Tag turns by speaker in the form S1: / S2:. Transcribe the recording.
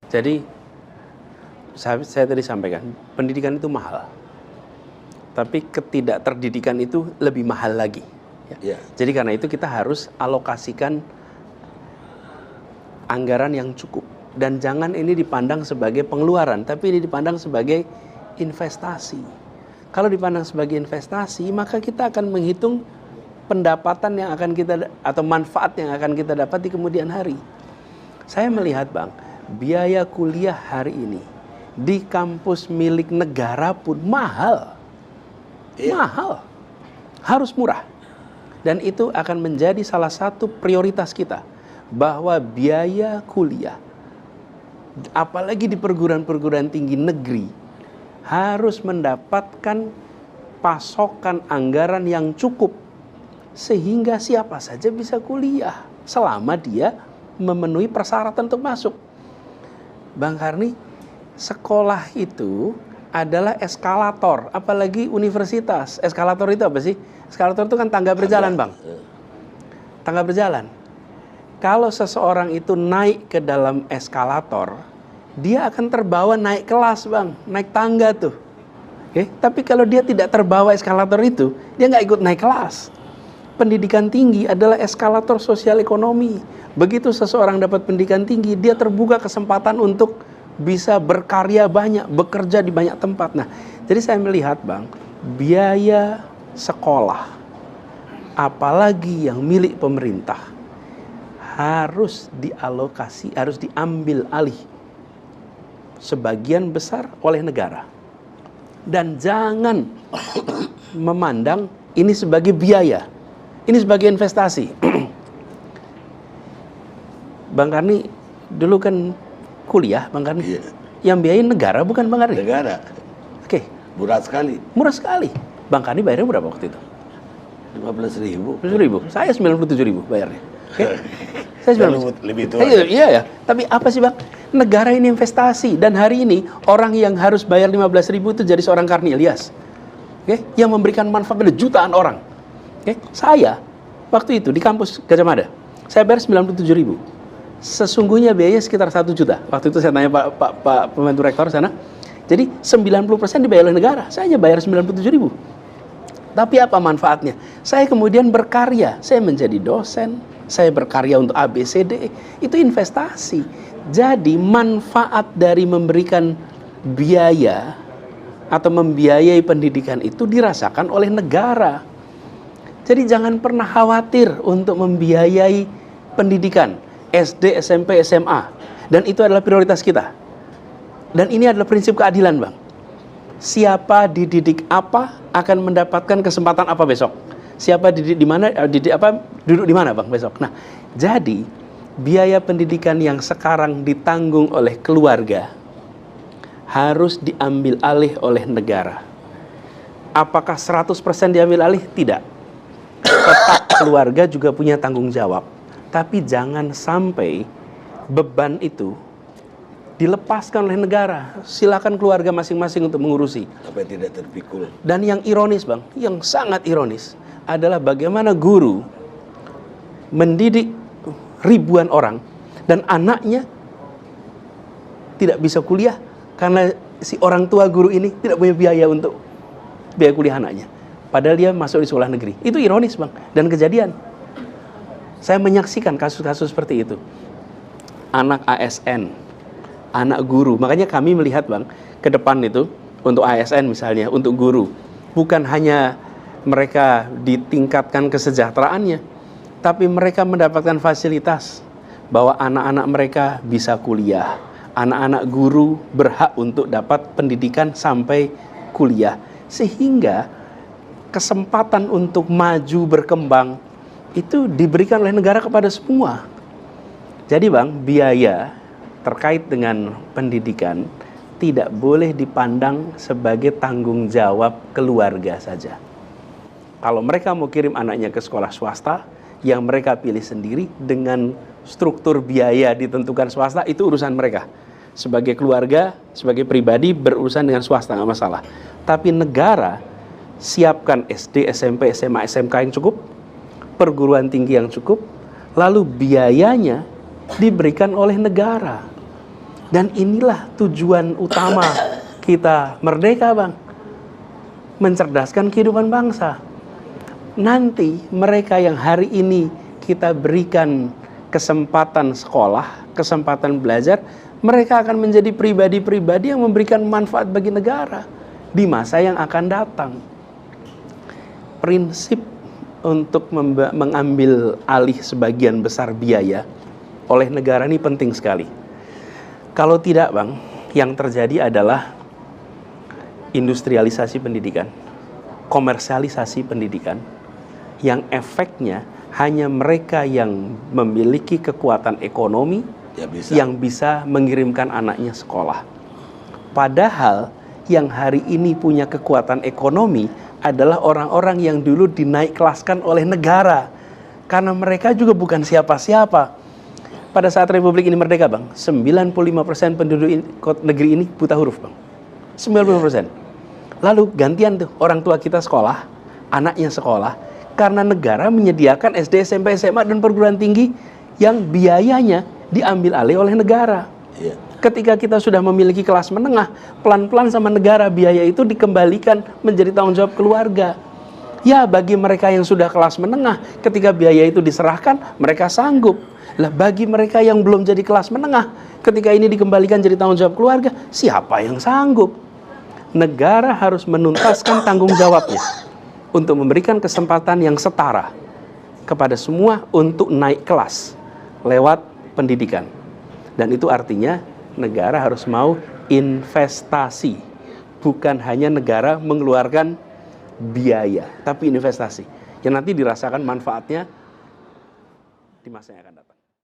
S1: Jadi saya tadi sampaikan, pendidikan itu mahal, tapi ketidakterdidikan itu lebih mahal lagi.
S2: Ya.
S1: Jadi karena itu kita harus alokasikan anggaran yang cukup. Dan jangan ini dipandang sebagai pengeluaran, tapi ini dipandang sebagai investasi. Kalau dipandang sebagai investasi, maka kita akan menghitung pendapatan yang akan kita, atau manfaat yang akan kita dapat di kemudian hari. Saya melihat, Bang, biaya kuliah hari ini di kampus milik negara pun mahal. Mahal. Harus murah. Dan itu akan menjadi salah satu prioritas kita, bahwa biaya kuliah, apalagi di perguruan-perguruan tinggi negeri, harus mendapatkan pasokan anggaran yang cukup, sehingga siapa saja bisa kuliah, selama dia memenuhi persyaratan untuk masuk. Bang Karni, sekolah itu adalah eskalator, apalagi universitas. Eskalator itu apa sih? Eskalator itu kan tangga berjalan, Bang. Tangga berjalan. Kalau seseorang itu naik ke dalam eskalator, dia akan terbawa naik kelas, Bang, naik tangga tuh. Oke? Tapi kalau dia tidak terbawa eskalator itu, dia nggak ikut naik kelas. Pendidikan tinggi adalah eskalator sosial ekonomi. Begitu seseorang dapat pendidikan tinggi, dia terbuka kesempatan untuk bisa berkarya banyak, bekerja di banyak tempat. Nah, jadi saya melihat, Bang, biaya sekolah, apalagi yang milik pemerintah, harus dialokasi, harus diambil alih sebagian besar oleh negara. Dan jangan memandang ini sebagai biaya, ini sebagai investasi. Bang Karni dulu kan kuliah, Bang Karni.
S2: Iya.
S1: Yang biayain negara bukan Bang Karni?
S2: Negara.
S1: Oke.
S2: Murah sekali.
S1: Murah sekali. Bang Karni bayarnya berapa waktu itu?
S2: 15.000.
S1: 15.000. Saya 97.000 bayarnya. Oke. Saya
S2: lebih tua.
S1: Iya ya. Tapi apa sih, Bang? Negara ini investasi, dan hari ini orang yang harus bayar 15.000 itu jadi seorang Karni Ilyas. Oke, yang memberikan manfaat pada jutaan orang. Oke, saya waktu itu di kampus Gajah Mada, saya bayar 97.000. Sesungguhnya biayanya sekitar 1 juta. Waktu itu saya tanya Pak pembantu rektor sana. Jadi 90% dibayar oleh negara. Saya hanya bayar 97.000. Tapi apa manfaatnya? Saya kemudian berkarya. Saya menjadi dosen. Saya berkarya untuk ABCD. Itu investasi. Jadi manfaat dari memberikan biaya atau membiayai pendidikan itu dirasakan oleh negara. Jadi jangan pernah khawatir untuk membiayai pendidikan SD, SMP, SMA. Dan itu adalah prioritas kita. Dan ini adalah prinsip keadilan, Bang. Siapa dididik apa akan mendapatkan kesempatan apa besok. Siapa dididik di mana, duduk di mana, Bang, besok. Nah, jadi biaya pendidikan yang sekarang ditanggung oleh keluarga harus diambil alih oleh negara. Apakah 100% diambil alih? Tidak. Tetap keluarga juga punya tanggung jawab. Tapi jangan sampai beban itu dilepaskan oleh negara. Silakan keluarga masing-masing untuk mengurusi.
S2: Sampai tidak terpikul.
S1: Dan yang ironis, Bang, yang sangat ironis adalah bagaimana guru mendidik ribuan orang dan anaknya tidak bisa kuliah karena si orang tua guru ini tidak punya biaya untuk biaya kuliah anaknya. Padahal dia masuk di sekolah negeri. Itu ironis, Bang, dan kejadian. Saya menyaksikan kasus-kasus seperti itu. Anak ASN, anak guru. Makanya kami melihat, Bang, ke depan itu untuk ASN misalnya, untuk guru, bukan hanya mereka ditingkatkan kesejahteraannya, tapi mereka mendapatkan fasilitas bahwa anak-anak mereka bisa kuliah. Anak-anak guru berhak untuk dapat pendidikan sampai kuliah. Sehingga kesempatan untuk maju berkembang itu diberikan oleh negara kepada semua. Jadi, Bang, biaya terkait dengan pendidikan tidak boleh dipandang sebagai tanggung jawab keluarga saja. Kalau mereka mau kirim anaknya ke sekolah swasta, yang mereka pilih sendiri dengan struktur biaya ditentukan swasta, itu urusan mereka. Sebagai keluarga, sebagai pribadi berurusan dengan swasta, nggak masalah. Tapi negara siapkan SD, SMP, SMA, SMK yang cukup, perguruan tinggi yang cukup, lalu biayanya diberikan oleh negara. Dan inilah tujuan utama kita merdeka, Bang. Mencerdaskan kehidupan bangsa. Nanti mereka yang hari ini kita berikan kesempatan sekolah, kesempatan belajar, mereka akan menjadi pribadi-pribadi yang memberikan manfaat bagi negara di masa yang akan datang. Prinsip untuk mengambil alih sebagian besar biaya oleh negara ini penting sekali. Kalau tidak, Bang, yang terjadi adalah industrialisasi pendidikan, komersialisasi pendidikan, yang efeknya hanya mereka yang memiliki kekuatan ekonomi yang bisa mengirimkan anaknya sekolah. Padahal yang hari ini punya kekuatan ekonomi adalah orang-orang yang dulu dinaik kelaskan oleh negara. Karena mereka juga bukan siapa-siapa. Pada saat Republik ini merdeka, Bang, 95% penduduk negeri ini buta huruf, Bang. 95%. Lalu gantian tuh, orang tua kita sekolah, anaknya sekolah, karena negara menyediakan SD, SMP, SMA, dan perguruan tinggi yang biayanya diambil alih oleh negara.
S2: Iya.
S1: Ketika kita sudah memiliki kelas menengah, pelan-pelan sama negara biaya itu dikembalikan menjadi tanggung jawab keluarga. Ya, bagi mereka yang sudah kelas menengah, ketika biaya itu diserahkan, mereka sanggup. Lah, bagi mereka yang belum jadi kelas menengah, ketika ini dikembalikan jadi tanggung jawab keluarga, siapa yang sanggup? Negara harus menuntaskan tanggung jawabnya untuk memberikan kesempatan yang setara kepada semua untuk naik kelas lewat pendidikan. Dan itu artinya negara harus mau investasi, bukan hanya negara mengeluarkan biaya, tapi investasi yang nanti dirasakan manfaatnya di masa yang akan datang.